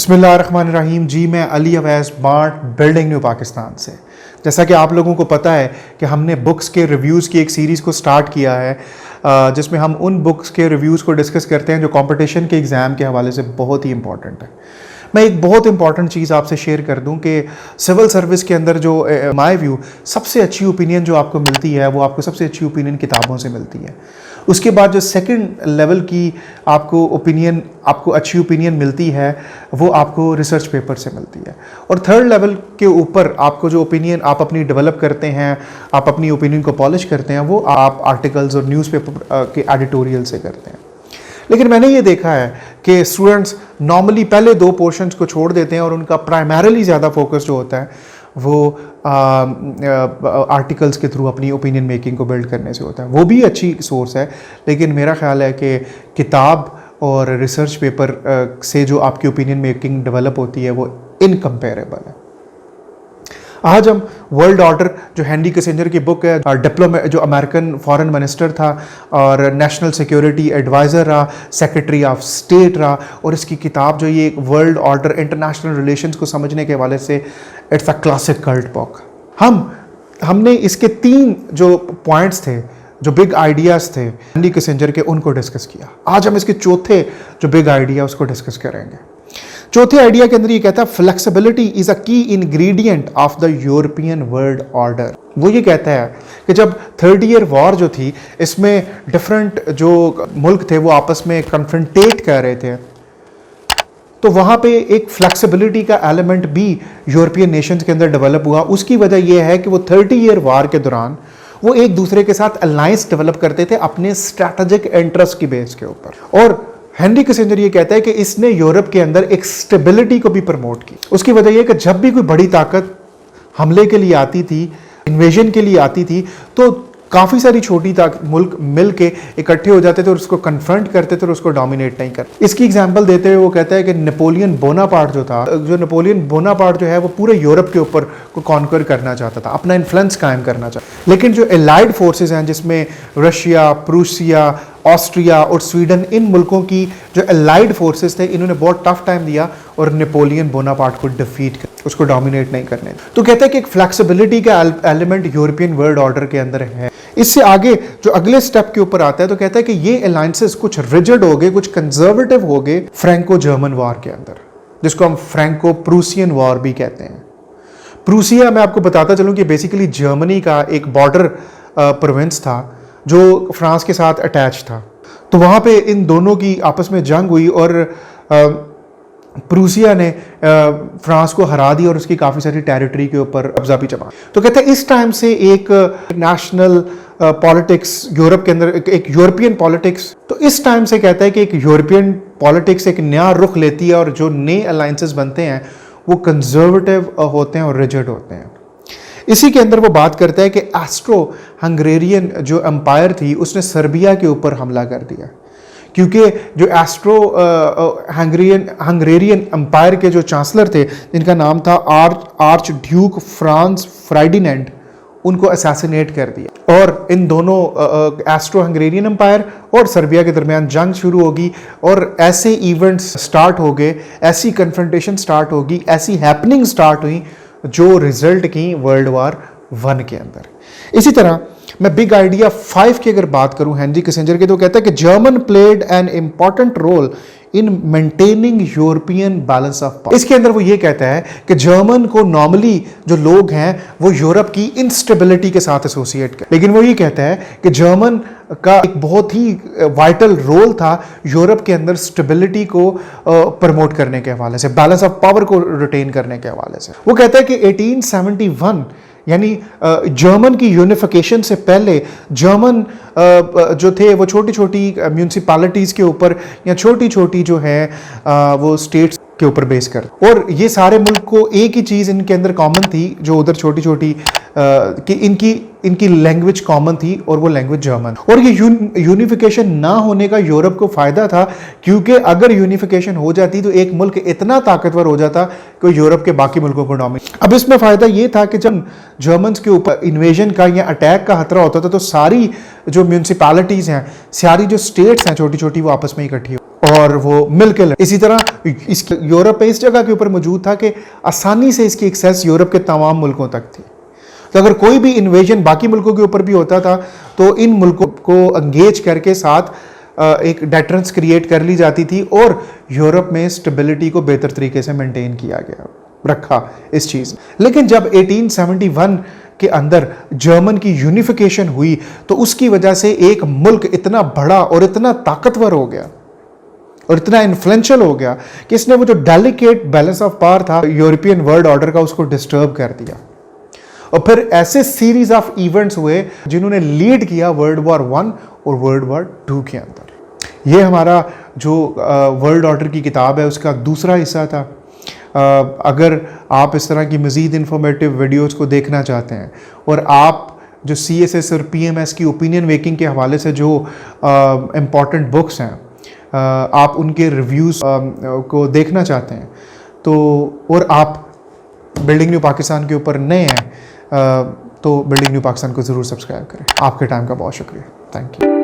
बिस्मिल्लाहिर्रहमानिर्रहीम। जी मैं Ali Awais BART building new Pakistan से। जैसा कि आप लोगों को पता है कि हमने बुक्स के रिव्यूज़ की एक सीरीज़ को स्टार्ट किया है जिसमें हम उन बुक्स के रिव्यूज़ को डिस्कस करते हैं जो कंपटीशन के एग्ज़ाम के हवाले से बहुत ही इंपॉर्टेंट है। मैं एक बहुत इंपॉर्टेंट चीज़ आपसे शेयर कर दूं कि सिविल सर्विस के अंदर जो माय व्यू सबसे अच्छी ओपिनियन जो आपको मिलती है वो आपको सबसे अच्छी ओपिनियन किताबों से मिलती है। उसके बाद जो सेकंड लेवल की आपको अच्छी ओपिनियन मिलती है वो आपको रिसर्च पेपर से मिलती है। और थर्ड लेवल के ऊपर आपको जो ओपिनियन आप अपनी डेवलप करते हैं, आप अपनी ओपिनियन को पॉलिश करते हैं, वो आप आर्टिकल्स और न्यूज़पेपर के एडिटोरियल से करते हैं। लेकिन मैंने ये देखा है कि स्टूडेंट्स नॉर्मली पहले दो पोर्शंस को छोड़ देते हैं और उनका प्राइमरीली ज़्यादा फोकस जो होता है वो आर्टिकल्स के थ्रू अपनी ओपिनियन मेकिंग को बिल्ड करने से होता है। वो भी अच्छी सोर्स है, लेकिन मेरा ख्याल है कि किताब और रिसर्च पेपर से जो आपकी ओपिनियन मेकिंग डेवलप होती है वो इनकम्पेरेबल है। आज हम वर्ल्ड ऑर्डर जो हेनरी किसिंजर की बुक है, डिप्लोमेट जो अमेरिकन फॉरेन मिनिस्टर था और नेशनल सिक्योरिटी एडवाइज़र रहा, सेक्रेटरी ऑफ स्टेट रहा, और इसकी किताब जो ये वर्ल्ड ऑर्डर इंटरनेशनल रिलेशंस को समझने के हवाले से it's a classic cult book. हमने इसके 3 जो पॉइंट्स थे, जो बिग आइडियाज़ थे हेनरी किसिंजर के, उनको डिस्कस किया। आज हम इसके चौथे जो बिग आइडिया उसको डिस्कस करेंगे। चौथे आइडिया के अंदर ये कहता है फ्लेक्सिबिलिटी इज अ की ingredient of the European world order. वो ये कहता है कि जब थर्ड ईयर वॉर जो थी, इसमें डिफरेंट जो मुल्क थे वो आपस में कन्फ्रंटेट कर रहे थे, तो वहाँ पे एक फ्लेक्सिबिलिटी का एलिमेंट भी यूरोपियन नेशंस के अंदर डेवलप हुआ। उसकी वजह यह है कि वो 30 ईयर वॉर के दौरान वो एक दूसरे के साथ अलायंस डेवलप करते थे अपने स्ट्रैटेजिक इंटरेस्ट की बेस के ऊपर। और हेनरी किसिंजर ये कहता है कि इसने यूरोप के अंदर एक स्टेबिलिटी को भी प्रमोट की। उसकी वजह यह कि जब भी कोई बड़ी ताकत हमले के लिए आती थी, इन्वेजन के लिए आती थी, तो काफ़ी सारी छोटी मुल्क मिल के इकट्ठे हो जाते थे और उसको कन्फ्रंट करते थे और उसको डोमिनेट नहीं करते। इसकी एग्जांपल देते हुए वो कहता है कि नेपोलियन बोनापार्ट जो था, नेपोलियन बोनापार्ट जो है वो पूरे यूरोप के ऊपर को कॉन्कर करना चाहता था, अपना इन्फ्लुएंस कायम करना चाहता। लेकिन जो एलाइड फोर्सेज हैं जिसमें रशिया, प्रूसिया, ऑस्ट्रिया और स्वीडन, इन मुल्कों की जो एलाइड फोर्सेस थे, इन्होंने बहुत टफ टाइम दिया और नेपोलियन बोनापार्ट को डिफीट कर, उसको डोमिनेट नहीं करने। तो कहते हैं कि एक फ्लेक्सिबिलिटी का एलिमेंट यूरोपियन वर्ल्ड ऑर्डर के अंदर है। इससे आगे जो अगले स्टेप के ऊपर आता है तो कहता है कि ये अलायंसेस कुछ रिजिड हो गए, कुछ कंजर्वेटिव हो गए फ्रैंको जर्मन वॉर के अंदर, जिसको हम फ्रैंको प्रूसियन वॉर भी कहते हैं। प्रूसिया, मैं आपको बताता चलूं कि बेसिकली जर्मनी का एक बॉर्डर प्रोविंस था जो फ्रांस के साथ अटैच था। तो वहाँ पे इन दोनों की आपस में जंग हुई और प्रूसिया ने फ्रांस को हरा दिया और उसकी काफ़ी सारी टेरिटरी के ऊपर कब्जा भी जमा। तो कहते हैं इस टाइम से एक नेशनल पॉलिटिक्स यूरोप के अंदर, एक यूरोपियन पॉलिटिक्स, तो इस टाइम से कहता है कि एक यूरोपियन पॉलिटिक्स एक नया रुख लेती है और जो नए अलायंसेस बनते हैं वो कंजर्वेटिव होते हैं और रिजिड होते हैं। इसी के अंदर वो बात करता है कि एस्ट्रो हंगेरियन जो एम्पायर थी उसने सर्बिया के ऊपर हमला कर दिया, क्योंकि जो एस्ट्रो हंगेरियन एम्पायर के जो चांसलर थे, जिनका नाम था आर्च ड्यूक फ्रांस फ्राइडिनेंड, उनको असैसिनेट कर दिया। और इन दोनों एस्ट्रो हंगेरियन एम्पायर और सर्बिया के दरमियान जंग शुरू होगी और ऐसे इवेंट्स स्टार्ट हो गए, ऐसी कन्फ्रंटेशन स्टार्ट होगी, ऐसी हैपनिंग स्टार्ट हुई जो रिजल्ट की वर्ल्ड वॉर 1 के अंदर। इसी तरह मैं बिग आइडिया 5 की अगर बात करूं हेनरी किसिंजर के, तो कहता है कि German played an important role in maintaining European balance of power. इसके अंदर वो ये कहता है कि जर्मन को नॉर्मली जो लोग हैं वो यूरोप की इंस्टेबिलिटी के साथ एसोसिएट कर, लेकिन वो ये कहता है कि जर्मन का एक बहुत ही वाइटल रोल था यूरोप के अंदर स्टेबिलिटी को प्रमोट करने के हवाले से, बैलेंस ऑफ पावर को रिटेन करने के हवाले से। वो कहता है कि 1871 यानी जर्मन की यूनिफिकेशन से पहले जर्मन जो थे वो छोटी छोटी म्यूनसिपैलिटीज़ के ऊपर या छोटी छोटी जो है वो स्टेट्स के ऊपर बेस कर, और ये सारे मुल्क को एक ही चीज़ इनके अंदर कॉमन थी, जो उधर छोटी छोटी कि इनकी लैंग्वेज कॉमन थी और वो लैंग्वेज जर्मन। और ये यूनिफिकेशन ना होने का यूरोप को फ़ायदा था, क्योंकि अगर यूनिफिकेशन हो जाती तो एक मुल्क इतना ताकतवर हो जाता कि यूरोप के बाकी मुल्कों को डोमिनेट। अब इसमें फ़ायदा ये था कि जब जर्मन्स के ऊपर इन्वेजन का या अटैक का खतरा होता था तो सारी जो म्यूनसिपैलिटीज़ हैं, सारी जो स्टेट्स हैं छोटी छोटी, वो आपस में इकट्ठी हो। और वो मिलकर इसी तरह इसकी यूरोप इस जगह के ऊपर मौजूद था कि आसानी से इसकी एक्सेस यूरोप के तमाम मुल्कों तक थी। तो अगर कोई भी इन्वेजन बाकी मुल्कों के ऊपर भी होता था तो इन मुल्कों को एंगेज करके साथ एक डेटरेंस क्रिएट कर ली जाती थी और यूरोप में स्टेबिलिटी को बेहतर तरीके से मेंटेन किया गया रखा इस चीज़। लेकिन जब 1871 के अंदर जर्मन की यूनिफिकेशन हुई तो उसकी वजह से एक मुल्क इतना बड़ा और इतना ताकतवर हो गया और इतना इन्फ्लुएंशियल हो गया कि इसने वो जो डेलिकेट बैलेंस ऑफ पावर था यूरोपियन वर्ल्ड ऑर्डर का, उसको डिस्टर्ब कर दिया। और फिर ऐसे सीरीज ऑफ इवेंट्स हुए जिन्होंने लीड किया वर्ल्ड वॉर 1 और वर्ल्ड वॉर 2 के अंदर। ये हमारा जो वर्ल्ड ऑर्डर की किताब है उसका दूसरा हिस्सा था। अगर आप इस तरह की मज़ीद इंफॉर्मेटिव वीडियोज़ को देखना चाहते हैं और आप जो CSS और PMS की ओपिनियन मेकिंग के हवाले से जो इम्पॉर्टेंट बुक्स हैं आप उनके रिव्यूज़ को देखना चाहते हैं तो और आप बिल्डिंग न्यू पाकिस्तान के ऊपर नए हैं तो बिल्डिंग न्यू पाकिस्तान को ज़रूर सब्सक्राइब करें। आपके टाइम का बहुत शुक्रिया। Thank you.